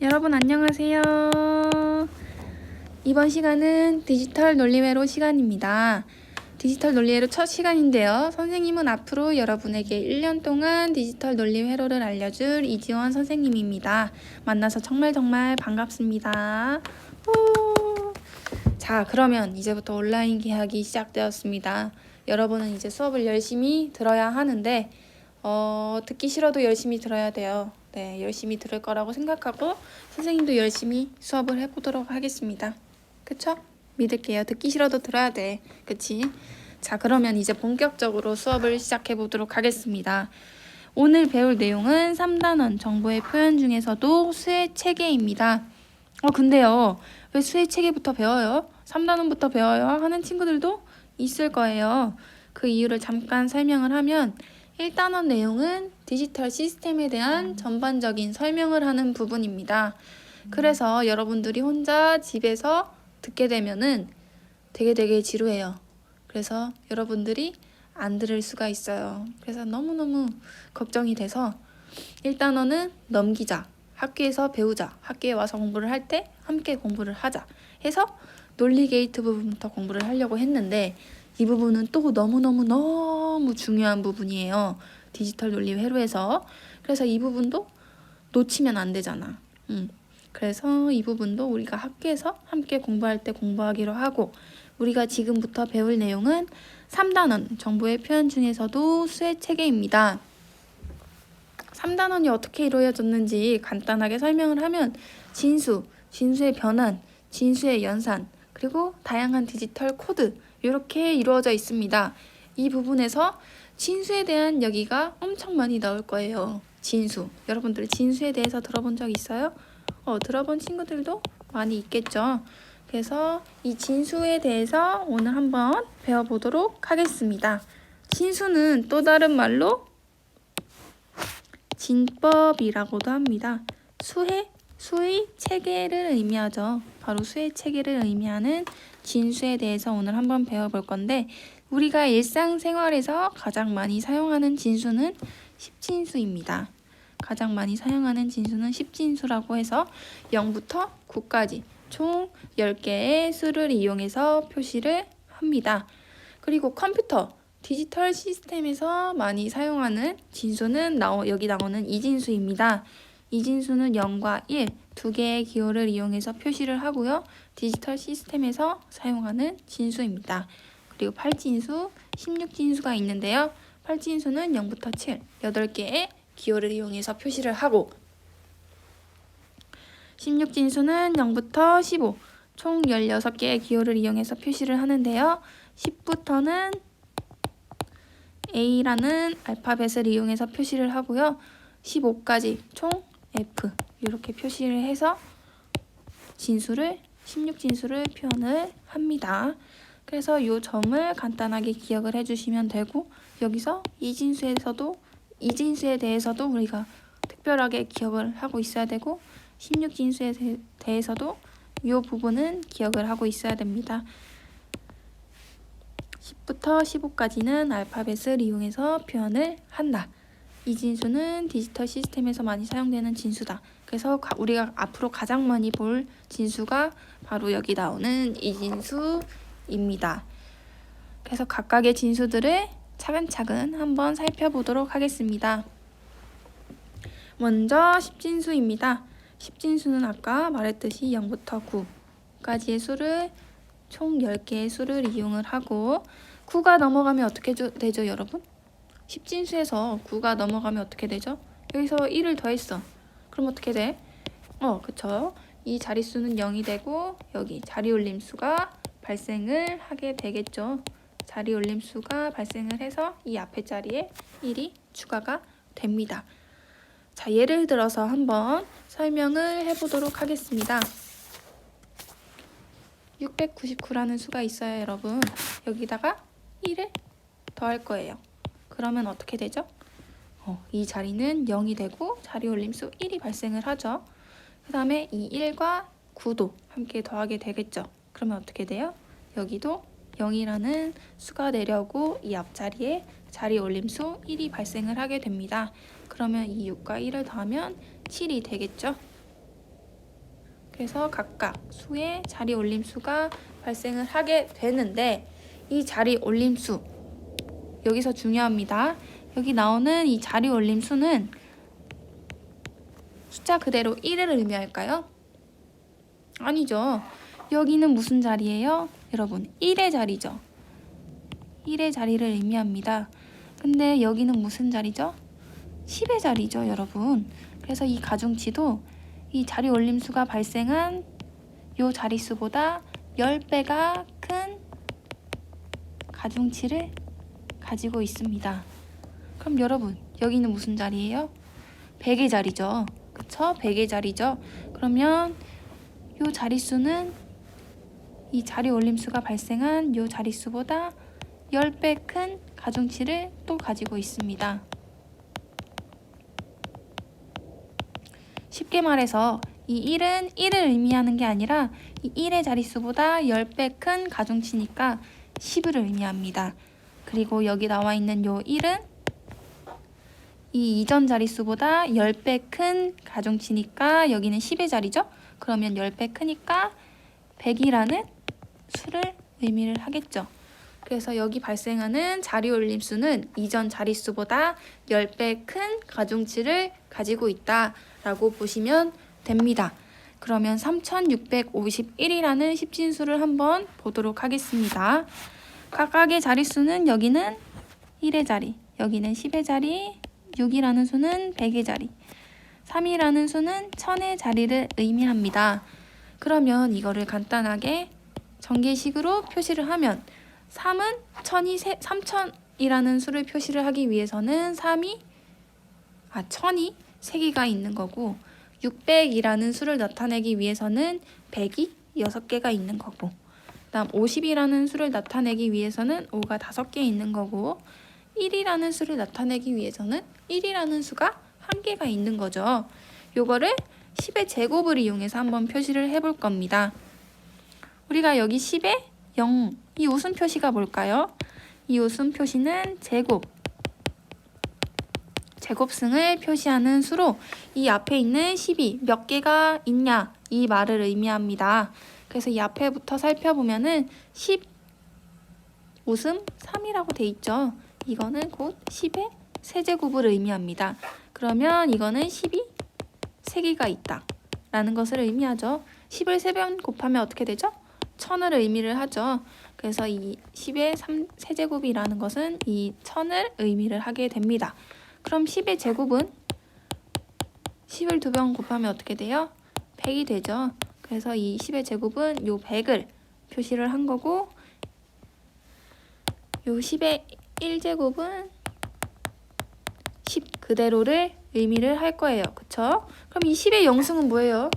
여러분 안녕하세요. 이번 시간은 디지털 논리회로 시간입니다. 디지털 논리회로 첫 시간인데요. 선생님은 앞으로 여러분에게 1년 동안 디지털 논리회로를 알려줄 이지원 선생님입니다. 만나서 정말 반갑습니다. 자, 그러면 이제부터 온라인 개학이 시작되었습니다. 여러분은 이제 수업을 열심히 들어야 하는데 듣기 싫어도 열심히 들어야 돼요. 네, 열심히 들을 거라고 생각하고 선생님도 열심히 수업을 해보도록 하겠습니다. 그쵸? 믿을게요. 듣기 싫어도 들어야 돼. 그치? 자, 그러면 이제 본격적으로 수업을 시작해 보도록 하겠습니다. 오늘 배울 내용은 3단원 정보의 표현 중에서도 수의 체계입니다. 근데요, 왜 수의 체계부터 배워요? 3단원부터 배워요? 하는 친구들도 있을 거예요. 그 이유를 잠깐 설명을 하면 1단원 내용은 디지털 시스템에 대한 전반적인 설명을 하는 부분입니다. 그래서 여러분들이 혼자 집에서 듣게 되면은 되게 지루해요. 그래서 여러분들이 안 들을 수가 있어요. 그래서 너무너무 걱정이 돼서 1단원은 넘기자, 학교에서 배우자, 학교에 와서 공부를 할 때 함께 공부를 하자 해서 논리 게이트 부분부터 공부를 하려고 했는데 이 부분은 또 너무 중요한 부분이에요. 디지털 논리 회로에서. 그래서 이 부분도 놓치면 안 되잖아. 그래서 이 부분도 우리가 학교에서 함께 공부할 때 공부하기로 하고 우리가 지금부터 배울 내용은 3단원 정보의 표현 중에서도 수의 체계입니다. 3단원이 어떻게 이루어졌는지 간단하게 설명을 하면 진수의 변환, 진수의 연산, 그리고 다양한 디지털 코드 이렇게 이루어져 있습니다. 이 부분에서 진수에 대한 얘기가 엄청 많이 나올 거예요. 진수. 여러분들 진수에 대해서 들어본 적 있어요? 들어본 친구들도 많이 있겠죠. 그래서 이 진수에 대해서 오늘 한번 배워보도록 하겠습니다. 진수는 또 다른 말로 진법이라고도 합니다. 수의 체계를 의미하죠. 바로 수의 체계를 의미하는 진수에 대해서 오늘 한번 배워볼 건데 우리가 일상생활에서 가장 많이 사용하는 진수는 십진수입니다. 가장 많이 사용하는 진수는 십진수라고 해서 0부터 9까지 총 10개의 수를 이용해서 표시를 합니다. 그리고 컴퓨터, 디지털 시스템에서 많이 사용하는 진수는 여기 나오는 이진수입니다. 이진수는 0과 1, 두 개의 기호를 이용해서 표시를 하고요. 디지털 시스템에서 사용하는 진수입니다. 그리고 8진수, 16진수가 있는데요. 8진수는 0부터 7, 8개의 기호를 이용해서 표시를 하고 16진수는 0부터 15, 총 16개의 기호를 이용해서 표시를 하는데요. 10부터는 A라는 알파벳을 이용해서 표시를 하고요. 15까지 총 F 이렇게 표시를 해서 16진수를 표현을 합니다. 그래서 이 점을 간단하게 기억을 해주시면 되고 여기서 이진수에 대해서도 우리가 특별하게 기억을 하고 있어야 되고 16진수에 대해서도 이 부분은 기억을 하고 있어야 됩니다. 10부터 15까지는 알파벳을 이용해서 표현을 한다. 이 진수는 디지털 시스템에서 많이 사용되는 진수다. 그래서 우리가 앞으로 가장 많이 볼 진수가 바로 여기 나오는 이 진수입니다. 그래서 각각의 진수들을 차근차근 한번 살펴보도록 하겠습니다. 먼저 십진수입니다. 십진수는 아까 말했듯이 0부터 9까지의 수를 총 10개의 수를 이용을 하고 9가 넘어가면 어떻게 되죠, 여러분? 십진수에서 9가 넘어가면 어떻게 되죠? 여기서 1을 더했어. 그럼 어떻게 돼? 그쵸. 이 자릿수는 0이 되고 여기 자리올림수가 발생을 하게 되겠죠. 자리올림수가 발생을 해서 이 앞에 자리에 1이 추가가 됩니다. 자, 예를 들어서 한번 설명을 해보도록 하겠습니다. 699라는 수가 있어요, 여러분. 여기다가 1을 더할 거예요. 그러면 어떻게 되죠? 이 자리는 0이 되고 자리올림수 1이 발생을 하죠. 그 다음에 이 1과 9도 함께 더하게 되겠죠. 그러면 어떻게 돼요? 여기도 0이라는 수가 내려오고 이 앞자리에 자리올림수 1이 발생을 하게 됩니다. 그러면 이 6과 1을 더하면 7이 되겠죠. 그래서 각각 수의 자리 올림수가 발생을 하게 되는데 이 자리 올림수 여기서 중요합니다. 여기 나오는 이 자리 올림수는 숫자 그대로 1을 의미할까요? 아니죠. 여기는 무슨 자리예요? 여러분 1의 자리죠. 1의 자리를 의미합니다. 근데 여기는 무슨 자리죠? 10의 자리죠, 여러분. 그래서 이 가중치도 이 자리 올림수가 발생한 요 자릿수보다 10배가 큰 가중치를 가지고 있습니다. 그럼 여러분, 여기는 무슨 자리예요? 100의 자리죠. 그쵸? 100의 자리죠. 그러면 요 자릿수는 이 자리 올림수가 발생한 요 자릿수보다 10배 큰 가중치를 또 가지고 있습니다. 쉽게 말해서 이 1은 1을 의미하는 게 아니라 이 1의 자릿수보다 10배 큰 가중치니까 10을 의미합니다. 그리고 여기 나와 있는 요 1은 이 이전 자릿수보다 10배 큰 가중치니까 여기는 10의 자리죠? 그러면 10배 크니까 100이라는 수를 의미를 하겠죠. 그래서 여기 발생하는 자리 올림수는 이전 자릿수보다 10배 큰 가중치를 가지고 있다라고 보시면 됩니다. 그러면 3651이라는 십진수를 한번 보도록 하겠습니다. 각각의 자릿수는 여기는 1의 자리, 여기는 10의 자리, 6이라는 수는 100의 자리, 3이라는 수는 1000의 자리를 의미합니다. 그러면 이거를 간단하게 전개식으로 표시를 하면 3은 3000이라는 수를 표시를 하기 위해서는 1000이 3개가 있는 거고 600이라는 수를 나타내기 위해서는 100이 6개가 있는 거고 그다음 50이라는 수를 나타내기 위해서는 5가 5개 있는 거고 1이라는 수를 나타내기 위해서는 1이라는 수가 1개가 있는 거죠. 요거를 10의 제곱을 이용해서 한번 표시를 해볼 겁니다. 우리가 여기 10의 0, 이 웃음 표시가 뭘까요? 이 웃음 표시는 제곱승을 표시하는 수로 이 앞에 있는 10이 몇 개가 있냐 이 말을 의미합니다. 그래서 이 앞에부터 살펴보면은 10 웃음 3이라고 돼 있죠. 이거는 곧 10의 세제곱을 의미합니다. 그러면 이거는 10이 3개가 있다 라는 것을 의미하죠. 10을 3번 곱하면 어떻게 되죠? 1000을 의미를 하죠. 그래서 이 10의 세제곱이라는 것은 이 1000을 의미를 하게 됩니다. 그럼 10의 제곱은 10을 2번 곱하면 어떻게 돼요? 100이 되죠. 그래서 이 10의 제곱은 요 100을 표시를 한 거고 요 10의 1제곱은 10 그대로를 의미를 할 거예요. 그쵸? 그럼 이 10의 영승은 뭐예요?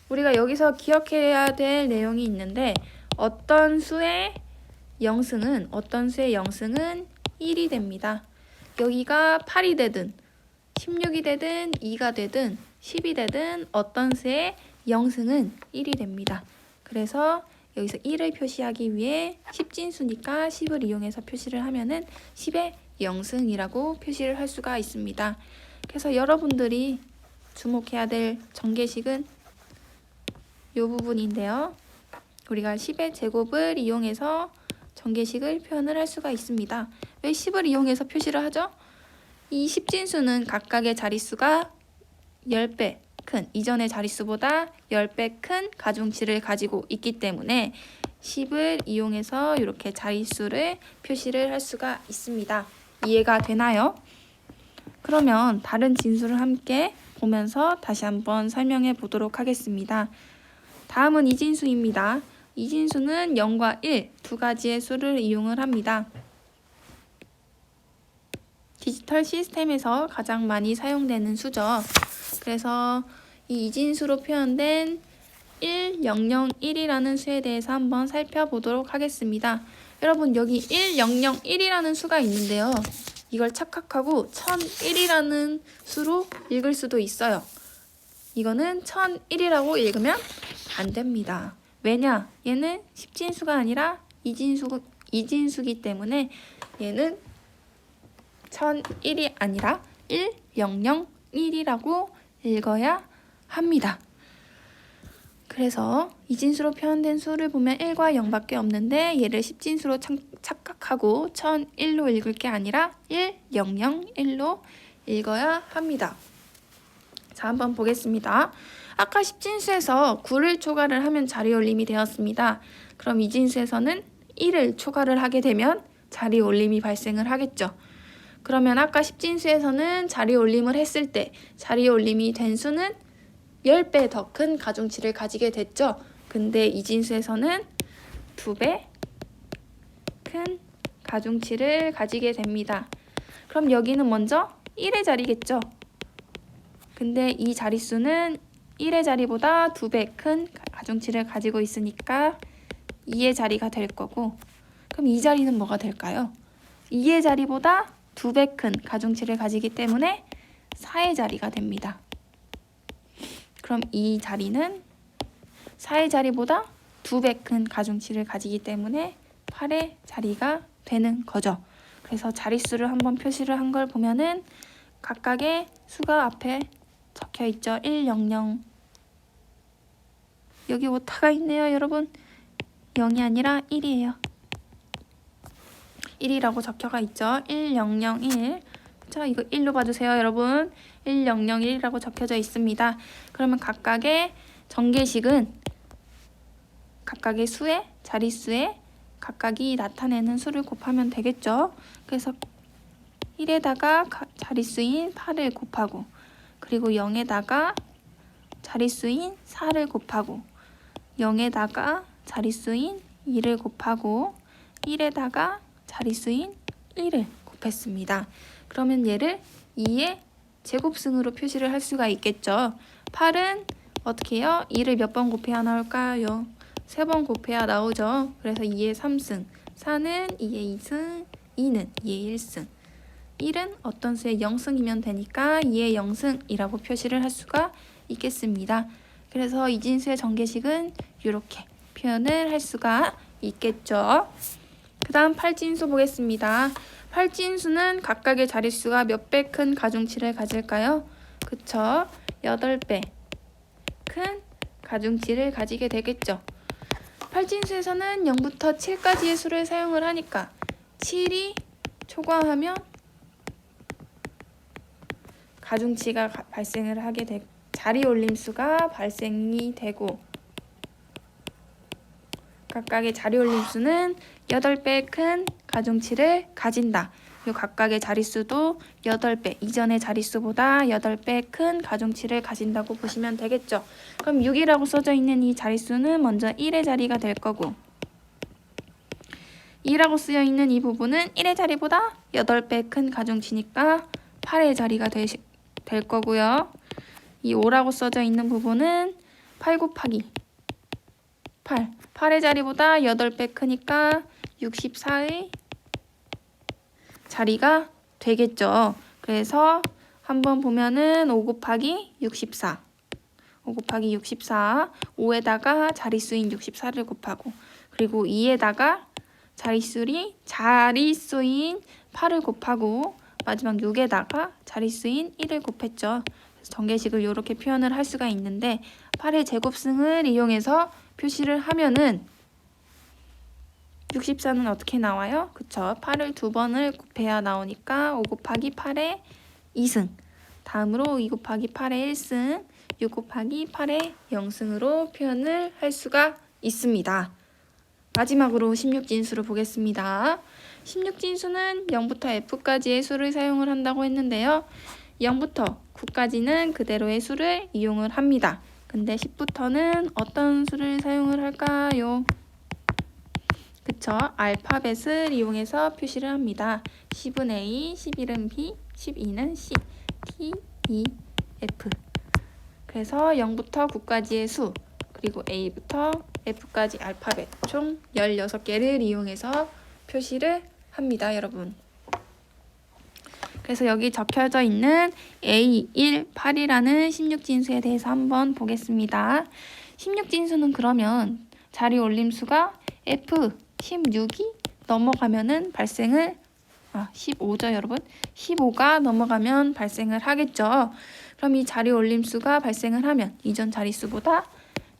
우리가 여기서 기억해야 될 내용이 있는데 어떤 수의 영승은 1이 됩니다. 여기가 8이 되든 16이 되든 2가 되든 10이 되든 어떤 수의 영승은 1이 됩니다. 그래서 여기서 1을 표시하기 위해 10진수니까 10을 이용해서 표시를 하면은 10의 영승이라고 표시를 할 수가 있습니다. 그래서 여러분들이 주목해야 될 전개식은 이 부분인데요. 우리가 10의 제곱을 이용해서 전개식을 표현을 할 수가 있습니다. 왜 10을 이용해서 표시를 하죠? 이 10진수는 각각의 자릿수가 10배 큰, 이전의 자릿수보다 10배 큰 가중치를 가지고 있기 때문에 10을 이용해서 이렇게 자릿수를 표시를 할 수가 있습니다. 이해가 되나요? 그러면 다른 진수를 함께 보면서 다시 한번 설명해 보도록 하겠습니다. 다음은 이진수입니다. 이진수는 0과 1 두 가지의 수를 이용을 합니다. 디지털 시스템에서 가장 많이 사용되는 수죠. 그래서 이 이진수로 표현된 1001이라는 수에 대해서 한번 살펴보도록 하겠습니다. 여러분 여기 1001이라는 수가 있는데요. 이걸 착각하고 1001이라는 수로 읽을 수도 있어요. 이거는 1001이라고 읽으면 안 됩니다. 왜냐? 얘는 10진수가 아니라 이진수기 때문에 얘는 1001이 아니라 1001이라고 읽어야 합니다. 그래서 이진수로 표현된 수를 보면 1과 0밖에 없는데 얘를 10진수로 착각하고 1001로 읽을 게 아니라 1, 0, 0, 1로 읽어야 합니다. 자, 한번 보겠습니다. 아까 10진수에서 9를 초과를 하면 자리 올림이 되었습니다. 그럼 이진수에서는 1을 초과를 하게 되면 자리 올림이 발생을 하겠죠. 그러면 아까 10진수에서는 자리 올림을 했을 때 자리 올림이 된 수는 10배 더 큰 가중치를 가지게 됐죠. 근데 이진수에서는 2배 큰 가중치를 가지게 됩니다. 그럼 여기는 먼저 1의 자리겠죠. 근데 이 자릿수는 1의 자리보다 2배 큰 가중치를 가지고 있으니까 2의 자리가 될 거고, 그럼 이 자리는 뭐가 될까요? 2의 자리보다 2배 큰 가중치를 가지기 때문에 4의 자리가 됩니다. 그럼 이 자리는 4의 자리보다 2배 큰 가중치를 가지기 때문에 8의 자리가 되는 거죠. 그래서 자릿수를 한번 표시를 한 걸 보면은 각각의 수가 앞에 적혀 있죠. 1, 0, 0. 여기 오타가 있네요, 여러분. 0이 아니라 1이에요. 1이라고 적혀가 있죠. 1, 0, 0, 1. 자, 이거 1로 봐주세요, 여러분. 1, 0, 0, 1이라고 적혀져 있습니다. 그러면 각각의 전개식은 각각의 수의 자릿수에 각각이 나타내는 수를 곱하면 되겠죠. 그래서 1에다가 자릿수인 8을 곱하고, 그리고 0에다가 자릿수인 4를 곱하고, 0에다가 자릿수인 2를 곱하고, 1에다가 자릿수인 1을 곱했습니다. 그러면 얘를 2의 제곱승으로 표시를 할 수가 있겠죠. 8은 어떻게 해요? 2를 몇 번 곱해야 나올까요? 3번 곱해야 나오죠. 그래서 2의 3승, 4는 2의 2승, 2는 2의 1승. 1은 어떤 수의 0승이면 되니까 2의 0승이라고 표시를 할 수가 있겠습니다. 그래서 이진수의 전개식은 이렇게 표현을 할 수가 있겠죠. 그 다음 8진수 보겠습니다. 8진수는 각각의 자릿수가 몇 배 큰 가중치를 가질까요? 그쵸? 8배 큰 가중치를 가지게 되겠죠. 8진수에서는 0부터 7까지의 수를 사용을 하니까 7이 초과하면 가중치가 발생을 하게 되고 자리 올림수가 발생이 되고, 각각의 자리 올림수는 8배 큰 가중치를 가진다. 이 각각의 자릿수도 8배, 이전의 자릿수보다 8배 큰 가중치를 가진다고 보시면 되겠죠. 그럼 6이라고 써져 있는 이 자릿수는 먼저 1의 자리가 될 거고, 2라고 쓰여 있는 이 부분은 1의 자리보다 8배 큰 가중치니까 8의 자리가 될 거고요. 이 5라고 써져 있는 부분은 8 곱하기 8. 8의 자리보다 8배 크니까 64의 자리가 되겠죠. 그래서 한번 보면은 5 곱하기 64. 5 곱하기 64. 5에다가 자릿수인 64를 곱하고, 그리고 2에다가 자릿수인 8을 곱하고, 마지막 6에다가 자릿수인 1을 곱했죠. 전개식을 이렇게 표현을 할 수가 있는데, 8의 제곱승을 이용해서 표시를 하면은 64는 어떻게 나와요? 그쵸? 8을 2번을 곱해야 나오니까 5 곱하기 8의 2승, 다음으로 2 곱하기 8의 1승, 6 곱하기 8의 0승으로 표현을 할 수가 있습니다. 마지막으로 16진수를 보겠습니다. 16진수는 0부터 F까지의 수를 사용을 한다고 했는데요. 0부터 9까지는 그대로의 수를 이용을 합니다. 근데 10부터는 어떤 수를 사용을 할까요? 그쵸? 알파벳을 이용해서 표시를 합니다. 10은 A, 11은 B, 12는 C, T, E, F. 그래서 0부터 9까지의 수, 그리고 A부터 F까지 알파벳 총 16개를 이용해서 표시를 합니다, 여러분. 그래서 여기 적혀져 있는 A18이라는 16진수에 대해서 한번 보겠습니다. 16진수는 그러면 자리 올림수가 F16이 넘어가면은 발생을 15죠, 여러분. 15가 넘어가면 발생을 하겠죠. 그럼 이 자리 올림수가 발생을 하면 이전 자릿수보다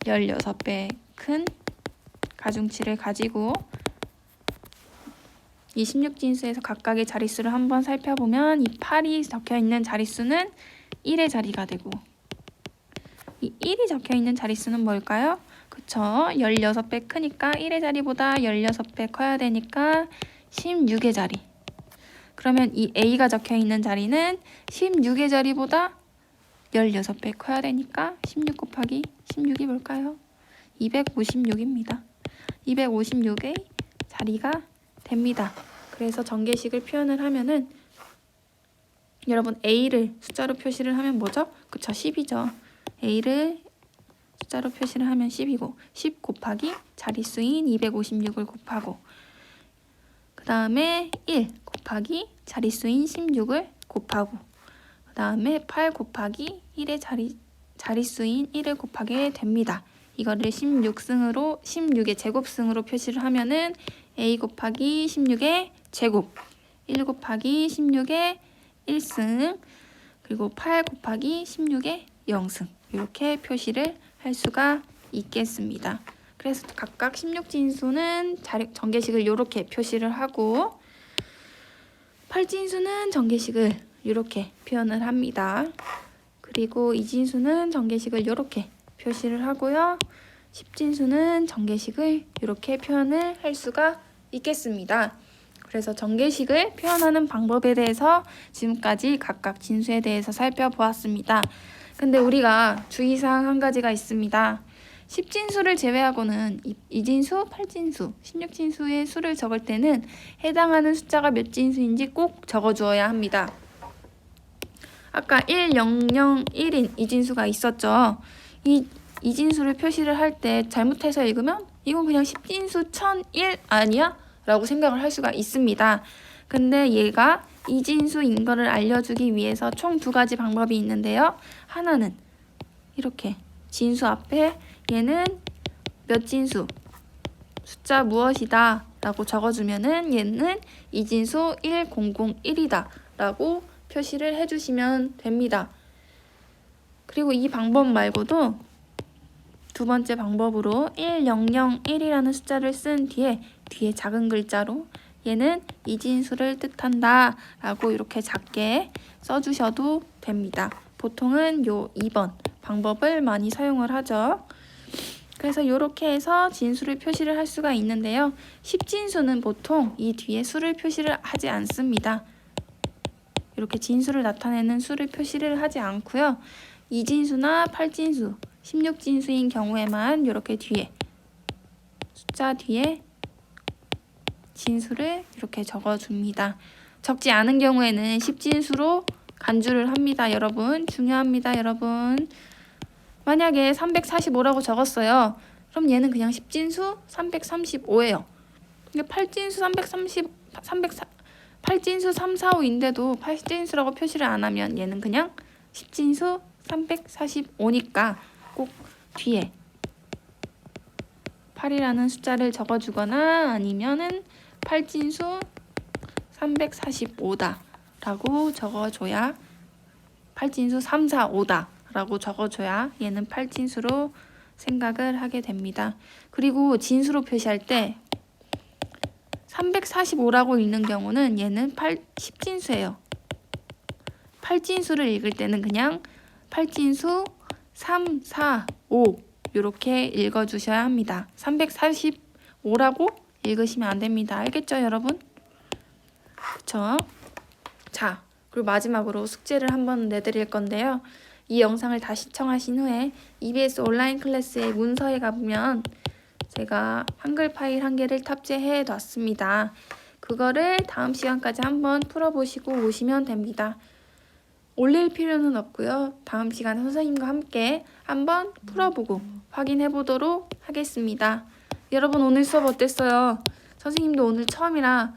16배 큰 가중치를 가지고 이 16진수에서 각각의 자릿수를 한번 살펴보면 이 8이 적혀있는 자릿수는 1의 자리가 되고 이 1이 적혀있는 자릿수는 뭘까요? 그쵸? 16배 크니까 1의 자리보다 16배 커야 되니까 16의 자리. 그러면 이 A가 적혀있는 자리는 16의 자리보다 16배 커야 되니까 16 곱하기 16이 뭘까요? 256입니다. 256의 자리가 됩니다. 그래서 전개식을 표현을 하면은 여러분 A를 숫자로 표시를 하면 뭐죠? 그쵸? 10이죠. A를 숫자로 표시를 하면 10이고 10 곱하기 자릿수인 256을 곱하고 그 다음에 1 곱하기 자릿수인 16을 곱하고 그 다음에 8 곱하기 1의 자릿수인 1을 곱하게 됩니다. 이거를 16의 제곱승으로 표시를 하면은 A 곱하기 16의 제곱 1 곱하기 16의 1승 그리고 8 곱하기 16의 0승 이렇게 표시를 할 수가 있겠습니다. 그래서 각각 16진수는 전개식을 이렇게 표시를 하고 8진수는 전개식을 이렇게 표현을 합니다. 그리고 2진수는 전개식을 이렇게 표시를 하고요. 10진수는 전개식을 이렇게 표현을 할 수가 있겠습니다. 그래서 전개식을 표현하는 방법에 대해서 지금까지 각각 진수에 대해서 살펴보았습니다. 근데 우리가 주의사항 한 가지가 있습니다. 10진수를 제외하고는 2진수, 8진수, 16진수의 수를 적을 때는 해당하는 숫자가 몇 진수인지 꼭 적어주어야 합니다. 아까 1, 0, 0, 1인 2진수가 있었죠. 이 2진수를 표시를 할 때 잘못해서 읽으면 이건 그냥 10진수 1001 아니야? 라고 생각을 할 수가 있습니다. 근데 얘가 2진수인 거를 알려주기 위해서 총 2가지 방법이 있는데요. 하나는 이렇게 진수 앞에 얘는 몇 진수, 숫자 무엇이다 라고 적어주면은 얘는 2진수 1001이다 라고 표시를 해주시면 됩니다. 그리고 이 방법 말고도 두 번째 방법으로 1001이라는 숫자를 쓴 뒤에 작은 글자로 얘는 이진수를 뜻한다 라고 이렇게 작게 써주셔도 됩니다. 보통은 요 2번 방법을 많이 사용을 하죠. 그래서 이렇게 해서 진수를 표시를 할 수가 있는데요. 10진수는 보통 이 뒤에 수를 표시를 하지 않습니다. 이렇게 진수를 나타내는 수를 표시를 하지 않고요. 2진수나 8진수, 16진수인 경우에만 이렇게 뒤에 숫자 뒤에 진수를 이렇게 적어줍니다. 적지 않은 경우에는 10진수로 간주를 합니다. 여러분 중요합니다. 여러분 만약에 345라고 적었어요. 그럼 얘는 그냥 10진수 335예요. 근데 8진수 8진수 3, 4, 5인데도 8진수라고 표시를 안 하면 얘는 그냥 10진수 345니까 꼭 뒤에 8이라는 숫자를 적어주거나 아니면은 8진수 345다 라고 적어줘야 8진수 345다 라고 적어줘야 얘는 8진수로 생각을 하게 됩니다. 그리고 진수로 표시할 때 345라고 읽는 경우는 얘는 10진수예요. 8진수를 읽을 때는 그냥 8진수 3, 4, 5 이렇게 읽어주셔야 합니다. 345라고 읽으시면 안 됩니다. 알겠죠, 여러분? 그쵸? 자, 그리고 마지막으로 숙제를 한번 내드릴 건데요. 이 영상을 다 시청하신 후에 EBS 온라인 클래스의 문서에 가보면 제가 한글 파일 1개를 탑재해 놨습니다. 그거를 다음 시간까지 한번 풀어보시고 오시면 됩니다. 올릴 필요는 없고요. 다음 시간에 선생님과 함께 한번 풀어보고 확인해 보도록 하겠습니다. 여러분 오늘 수업 어땠어요? 선생님도 오늘 처음이라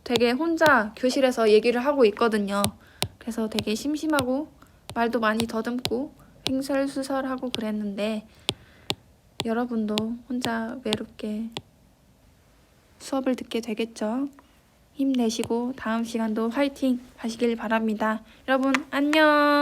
되게 혼자 교실에서 얘기를 하고 있거든요. 그래서 되게 심심하고 말도 많이 더듬고 횡설수설하고 그랬는데 여러분도 혼자 외롭게 수업을 듣게 되겠죠? 힘내시고 다음 시간도 화이팅 하시길 바랍니다. 여러분 안녕.